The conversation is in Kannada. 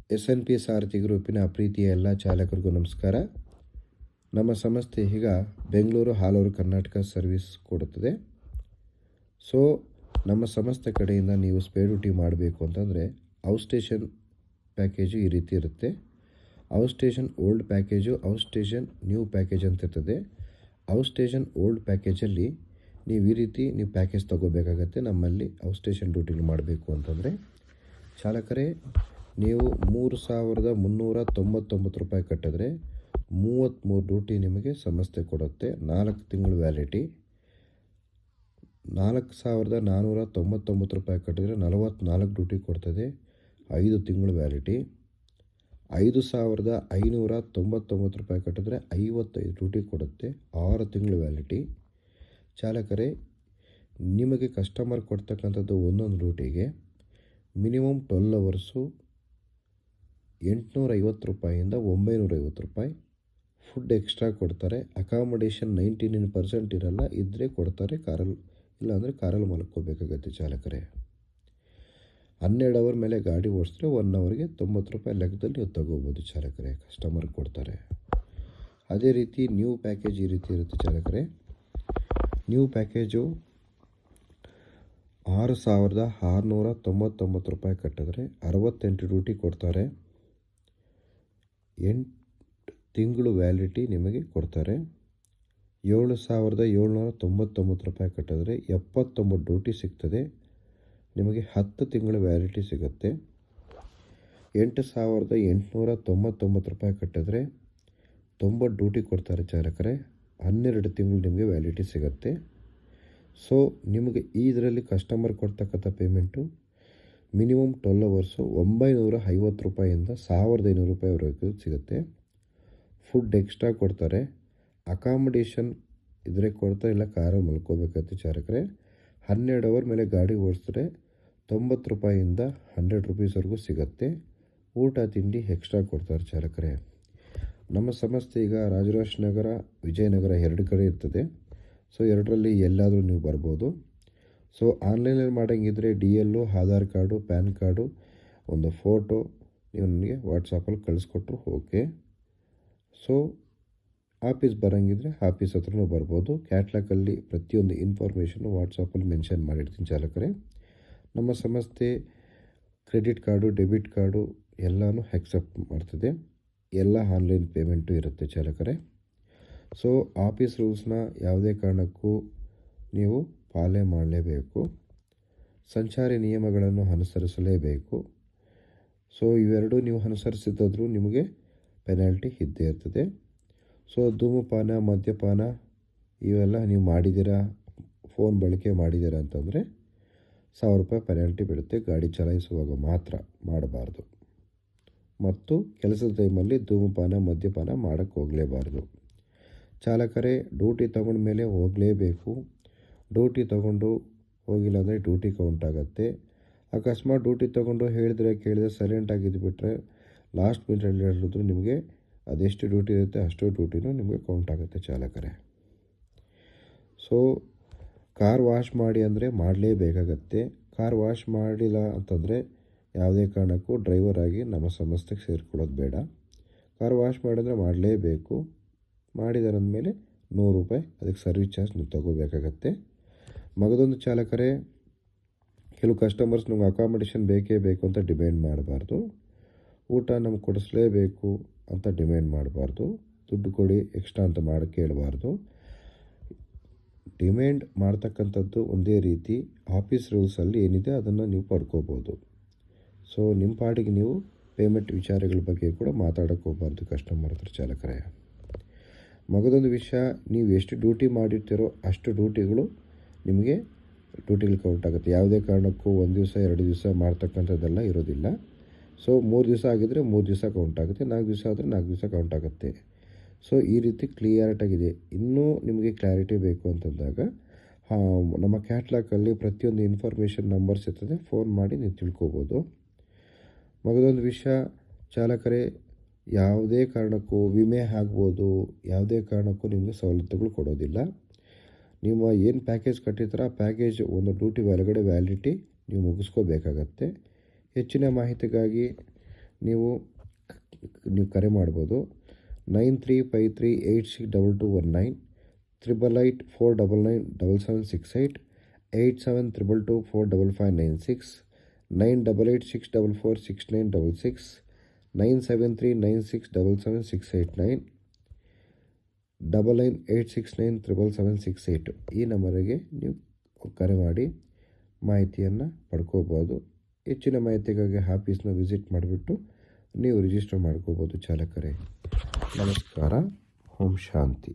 SNP ಸಾರಥಿ ಗ್ರೂಪಿನ ಪ್ರೀತಿಯ ಎಲ್ಲ ಚಾಲಕರಿಗೂ ನಮಸ್ಕಾರ. ನಮ್ಮ ಸಂಸ್ಥೆ ಈಗ Bengaluru all over Karnataka service ಕೊಡುತ್ತದೆ. ಸೊ ನಮ್ಮ ಸಂಸ್ಥೆ ಕಡೆಯಿಂದ ನೀವು ಸ್ಪೇರ್ ಡ್ಯೂಟಿ ಮಾಡಬೇಕು ಅಂತಂದರೆ ಔಟ್ ಸ್ಟೇಷನ್ ಪ್ಯಾಕೇಜು ಈ ರೀತಿ ಇರುತ್ತೆ. Out station old package, out station new package ಅಂತ ಇರ್ತದೆ. ಔಟ್ ಸ್ಟೇಷನ್ ಓಲ್ಡ್ ಪ್ಯಾಕೇಜಲ್ಲಿ ನೀವು ಈ ರೀತಿ ನೀವು ಪ್ಯಾಕೇಜ್ ತೊಗೋಬೇಕಾಗತ್ತೆ. ನಮ್ಮಲ್ಲಿ ಔಟ್ ಸ್ಟೇಷನ್ ಡ್ಯೂಟಿಲಿ ಮಾಡಬೇಕು ಅಂತಂದರೆ ಚಾಲಕರೇ ನೀವು 3,399 ರೂಪಾಯಿ ಕಟ್ಟಿದ್ರೆ 33 ಡ್ಯೂಟಿ ನಿಮಗೆ ಸಂಸ್ಥೆ ಕೊಡುತ್ತೆ. 4 ತಿಂಗಳು ವ್ಯಾಲಿಟಿ. 4,499 ರೂಪಾಯಿ ಕಟ್ಟಿದ್ರೆ 44 ಡ್ಯೂಟಿ ಕೊಡ್ತದೆ, 5 ತಿಂಗಳು ವ್ಯಾಲಿಟಿ. 5,599 ರೂಪಾಯಿ ಕಟ್ಟಿದ್ರೆ 55 ಡ್ಯೂಟಿ ಕೊಡುತ್ತೆ, 6 ತಿಂಗಳು ವ್ಯಾಲಿಟಿ. ಚಾಲಕರೇ ನಿಮಗೆ ಕಸ್ಟಮರ್ ಕೊಡ್ತಕ್ಕಂಥದ್ದು ಒಂದೊಂದು ಡ್ಯೂಟಿಗೆ ಮಿನಿಮಮ್ 12 ಅವರ್ಸು 850 ರೂಪಾಯಿಂದ 950 ರೂಪಾಯಿ. ಫುಡ್ ಎಕ್ಸ್ಟ್ರಾ ಕೊಡ್ತಾರೆ. ಅಕಾಮಡೇಷನ್ 99% ಇರಲ್ಲ, ಇದ್ದರೆ ಕೊಡ್ತಾರೆ. ಕಾರಲ್ಲಿ ಇಲ್ಲಾಂದರೆ ಕಾರಲ್ಲಿ ಮಲ್ಕೋಬೇಕಾಗತ್ತೆ ಚಾಲಕರೇ. 12 ಅವರ್ ಮೇಲೆ ಗಾಡಿ ಓಡಿಸಿದ್ರೆ 1 ಅವರ್ಗೆ 90 ರೂಪಾಯಿ ಲೆಕ್ಕದಲ್ಲಿ ನೀವು ತಗೋಬೋದು ಚಾಲಕರೇ, ಕಸ್ಟಮರ್ ಕೊಡ್ತಾರೆ. ಅದೇ ರೀತಿ ನ್ಯೂ ಪ್ಯಾಕೇಜ್ ಈ ರೀತಿ ಇರುತ್ತೆ ಚಾಲಕರೇ. ನ್ಯೂ ಪ್ಯಾಕೇಜು 6,699 ರೂಪಾಯಿ ಕಟ್ಟಿದ್ರೆ 68 ಡ್ಯೂಟಿ ಕೊಡ್ತಾರೆ, 8 ತಿಂಗಳು ವ್ಯಾಲಿಟಿ ನಿಮಗೆ ಕೊಡ್ತಾರೆ. 7,799 ರೂಪಾಯಿ ಕಟ್ಟಿದ್ರೆ 79 ಡ್ಯೂಟಿ ಸಿಗ್ತದೆ, ನಿಮಗೆ 10 ತಿಂಗಳ ವ್ಯಾಲಿಟಿ ಸಿಗುತ್ತೆ. 8,899 ರೂಪಾಯಿ ಕಟ್ಟಿದ್ರೆ 90 ಡ್ಯೂಟಿ ಕೊಡ್ತಾರೆ ಚಾಲಕರೇ, 12 ತಿಂಗಳು ನಿಮಗೆ ವ್ಯಾಲಿಟಿ ಸಿಗುತ್ತೆ. ಸೊ ನಿಮಗೆ ಇದರಲ್ಲಿ ಕಸ್ಟಮರ್ ಕೊಡ್ತಕ್ಕಂಥ ಪೇಮೆಂಟು ಮಿನಿಮಮ್ 12 ಅವರ್ಸು 950 ರೂಪಾಯಿಂದ 1,500 ರೂಪಾಯಿವರೆಗೂ ಸಿಗುತ್ತೆ. ಫುಡ್ ಎಕ್ಸ್ಟ್ರಾ ಕೊಡ್ತಾರೆ. ಅಕಾಮಡೇಷನ್ ಇದ್ರೆ ಕೊಡ್ತಾ ಇಲ್ಲ, ಕಾರಲ್ಲಿ ಮಲ್ಕೋಬೇಕಾಗುತ್ತೆ ಚಾಲಕರೇ. 12 ಅವರ್ ಮೇಲೆ ಗಾಡಿ ಓಡಿಸಿದ್ರೆ 90 ರೂಪಾಯಿಂದ 100 ರೂಪೀಸ್ವರೆಗೂ ಸಿಗುತ್ತೆ. ಊಟ ತಿಂಡಿ ಎಕ್ಸ್ಟ್ರಾ ಕೊಡ್ತಾರೆ ಚಾಲಕರೇ. ನಮ್ಮ ಸಂಸ್ಥೆ ಈಗ ರಾಜರಾಜನಗರ, ವಿಜಯನಗರ 2 ಕಡೆ ಇರ್ತದೆ. ಸೊ ಎರಡರಲ್ಲಿ ಎಲ್ಲಾದರೂ ನೀವು ಬರ್ಬೋದು. ಸೊ ಆನ್ಲೈನಲ್ಲಿ ಮಾಡೋಂಗಿದ್ರೆ DL, Aadhaar card, PAN card, ಒಂದು ಫೋಟೋ ನೀವು ನನಗೆ ವಾಟ್ಸಪ್ಪಲ್ಲಿ ಕಳಿಸ್ಕೊಟ್ರು ಓಕೆ. ಸೊ ಆಫೀಸ್ ಬರೋಂಗಿದ್ರೆ ಆಫೀಸ್ ಹತ್ರನೂ ಬರ್ಬೋದು. ಕ್ಯಾಟ್ಲಾಗಲ್ಲಿ ಪ್ರತಿಯೊಂದು ಇನ್ಫಾರ್ಮೇಷನ್ನು ವಾಟ್ಸಪ್ಪಲ್ಲಿ ಮೆನ್ಷನ್ ಮಾಡಿರ್ತೀನಿ ಚಾಲಕರೇ. ನಮ್ಮ ಸಂಸ್ಥೆ ಕ್ರೆಡಿಟ್ ಕಾರ್ಡು, ಡೆಬಿಟ್ ಕಾರ್ಡು ಎಲ್ಲನೂ ಆಕ್ಸೆಪ್ಟ್ ಮಾಡ್ತದೆ. ಎಲ್ಲ ಆನ್ಲೈನ್ ಪೇಮೆಂಟು ಇರುತ್ತೆ ಚಾಲಕರೇ. ಸೊ ಆಫೀಸ್ ರೂಲ್ಸ್ನ ಯಾವುದೇ ಕಾರಣಕ್ಕೂ ನೀವು ಪಾಲನೆ ಮಾಡಲೇಬೇಕು. ಸಂಚಾರಿ ನಿಯಮಗಳನ್ನು ಅನುಸರಿಸಲೇಬೇಕು. ಸೊ ಇವೆರಡೂ ನೀವು ಅನುಸರಿಸಿದಾದರೂ ನಿಮಗೆ ಪೆನಾಲ್ಟಿ ಇದ್ದೇ ಇರ್ತದೆ. ಸೊ ಧೂಮಪಾನ, ಮದ್ಯಪಾನ ಇವೆಲ್ಲ ನೀವು ಮಾಡಿದ್ದೀರಾ, ಫೋನ್ ಬಳಕೆ ಮಾಡಿದ್ದೀರಾ ಅಂತಂದರೆ 1,000 ರೂಪಾಯಿ ಪೆನಾಲ್ಟಿ ಬೀಳುತ್ತೆ. ಗಾಡಿ ಚಲಾಯಿಸುವಾಗ ಮಾತ್ರ ಮಾಡಬಾರ್ದು. ಮತ್ತು ಕೆಲಸದ ಟೈಮಲ್ಲಿ ಧೂಮಪಾನ, ಮದ್ಯಪಾನ ಮಾಡೋಕ್ಕೆ ಹೋಗಲೇಬಾರ್ದು. ಚಾಲಕರೇ ಡ್ಯೂಟಿ ತಗೊಂಡ ಮೇಲೆ ಹೋಗಲೇಬೇಕು. ಡ್ಯೂಟಿ ತೊಗೊಂಡು ಹೋಗಿಲ್ಲ ಅಂದರೆ ಡ್ಯೂಟಿ ಕೌಂಟ್ ಆಗುತ್ತೆ. ಅಕಸ್ಮಾತ್ ಡ್ಯೂಟಿ ತೊಗೊಂಡು ಕೇಳಿದ್ರೆ ಸೈಲೆಂಟಾಗಿದ್ದುಬಿಟ್ರೆ ಲಾಸ್ಟ್ ಮಿನಿಟಲ್ಲಿ ಹೇಳಿದ್ರು ನಿಮಗೆ ಅದೆಷ್ಟು ಡ್ಯೂಟಿ ಇರುತ್ತೆ ಅಷ್ಟು ಡ್ಯೂಟಿನೂ ನಿಮಗೆ ಕೌಂಟ್ ಆಗುತ್ತೆ ಚಾಲಕರೇ. ಸೊ ಕಾರ್ ವಾಶ್ ಮಾಡಿ ಅಂದರೆ ಮಾಡಲೇಬೇಕಾಗತ್ತೆ. ಕಾರ್ ವಾಶ್ ಮಾಡಿಲ್ಲ ಅಂತಂದರೆ ಯಾವುದೇ ಕಾರಣಕ್ಕೂ ಡ್ರೈವರ್ ಆಗಿ ನಮ್ಮ ಸಂಸ್ಥೆಗೆ ಸೇರಿಕೊಳ್ಳೋದು ಬೇಡ. ಕಾರ್ ವಾಶ್ ಮಾಡಿದ್ರೆ ಮಾಡಲೇಬೇಕು. ಮಾಡಿದಾರೆ ಅಂದಮೇಲೆ 100 ರೂಪಾಯಿ ಅದಕ್ಕೆ ಸರ್ವಿಸ್ ಚಾರ್ಜ್ ನೀವು ತಗೋಬೇಕಾಗತ್ತೆ. ಮಗದೊಂದು ಚಾಲಕರೇ, ಕೆಲವು ಕಸ್ಟಮರ್ಸ್ ನಮ್ಗೆ ಅಕಾಮಡೇಷನ್ ಬೇಕೇ ಬೇಕು ಅಂತ ಡಿಮ್ಯಾಂಡ್ ಮಾಡಬಾರ್ದು. ಊಟ ನಮ್ಗೆ ಕೊಡಿಸ್ಲೇಬೇಕು ಅಂತ ಡಿಮ್ಯಾಂಡ್ ಮಾಡಬಾರ್ದು. ದುಡ್ಡು ಕೊಡಿ ಎಕ್ಸ್ಟ್ರಾ ಅಂತ ಕೇಳಬಾರ್ದು. ಡಿಮ್ಯಾಂಡ್ ಮಾಡ್ತಕ್ಕಂಥದ್ದು ಒಂದೇ ರೀತಿ ಆಫೀಸ್ ರೂಲ್ಸಲ್ಲಿ ಏನಿದೆ ಅದನ್ನು ನೀವು ಪಡ್ಕೋಬೋದು. ಸೊ ನಿಮ್ಮ ಪಾಡಿಗೆ ನೀವು ಪೇಮೆಂಟ್ ವಿಚಾರಗಳ ಬಗ್ಗೆ ಕೂಡ ಮಾತಾಡೋಕ್ಕೆ ಹೋಗಬಾರ್ದು ಕಸ್ಟಮರ್ ಹತ್ರ ಚಾಲಕರೇ. ಮಗದೊಂದು ವಿಷಯ, ನೀವು ಎಷ್ಟು ಡ್ಯೂಟಿ ಮಾಡಿರ್ತೀರೋ ಅಷ್ಟು ಡ್ಯೂಟಿಗಳು ನಿಮಗೆ ಡ್ಯೂಟಿಗಳು ಕೌಂಟ್ ಆಗುತ್ತೆ. ಯಾವುದೇ ಕಾರಣಕ್ಕೂ 1 ದಿವಸ 2 ದಿವಸ ಮಾಡ್ತಕ್ಕಂಥದ್ದೆಲ್ಲ ಇರೋದಿಲ್ಲ. ಸೊ 3 ದಿವಸ ಆಗಿದ್ದರೆ 3 ದಿವಸ ಕೌಂಟ್ ಆಗುತ್ತೆ, 4 ದಿವಸ ಆದರೆ 4 ದಿವಸ ಕೌಂಟ್ ಆಗುತ್ತೆ. ಸೊ ಈ ರೀತಿ ಕ್ಲಿಯರಾಗಿದೆ. ಇನ್ನೂ ನಿಮಗೆ ಕ್ಲಾರಿಟಿ ಬೇಕು ಅಂತಂದಾಗ ನಮ್ಮ ಕ್ಯಾಟ್ಲಾಗಲ್ಲಿ ಪ್ರತಿಯೊಂದು ಇನ್ಫಾರ್ಮೇಷನ್ ನಂಬರ್ಸ್ ಇರ್ತದೆ, ಫೋನ್ ಮಾಡಿ ನೀವು ತಿಳ್ಕೊಬೋದು. ಮಗದೊಂದು ವಿಷಯ ಚಾಲಕರೇ, ಯಾವುದೇ ಕಾರಣಕ್ಕೂ ವಿಮೆ ಆಗ್ಬೋದು, ಯಾವುದೇ ಕಾರಣಕ್ಕೂ ನಿಮಗೆ ಸವಲತ್ತುಗಳು ಕೊಡೋದಿಲ್ಲ. ನೀವು ಏನು ಪ್ಯಾಕೇಜ್ ಕಟ್ಟಿರ್ತೀರ ಆ ಪ್ಯಾಕೇಜ್ ಒಂದು ಡ್ಯೂಟಿ ಒಳಗಡೆ ವ್ಯಾಲಿಟಿ ನೀವು ಮುಗಿಸ್ಕೋಬೇಕಾಗತ್ತೆ. ಹೆಚ್ಚಿನ ಮಾಹಿತಿಗಾಗಿ ನೀವು ಕರೆ ಮಾಡ್ಬೋದು. 9353862219, 8884997768, 8722245596, 9886446966, 9739677689, 9986977768 ಈ ನಂಬರಿಗೆ ನೀವು ಕರೆ ಮಾಡಿ ಮಾಹಿತಿಯನ್ನು ಪಡ್ಕೋಬೋದು. ಹೆಚ್ಚಿನ ಮಾಹಿತಿಗಾಗಿ ಆಫೀಸ್ನ ವಿಸಿಟ್ ಮಾಡಿಬಿಟ್ಟು ನೀವು ರಿಜಿಸ್ಟರ್ ಮಾಡ್ಕೋಬೋದು ಚಾಲಕರೇ. ನಮಸ್ಕಾರ. ಓಂ ಶಾಂತಿ.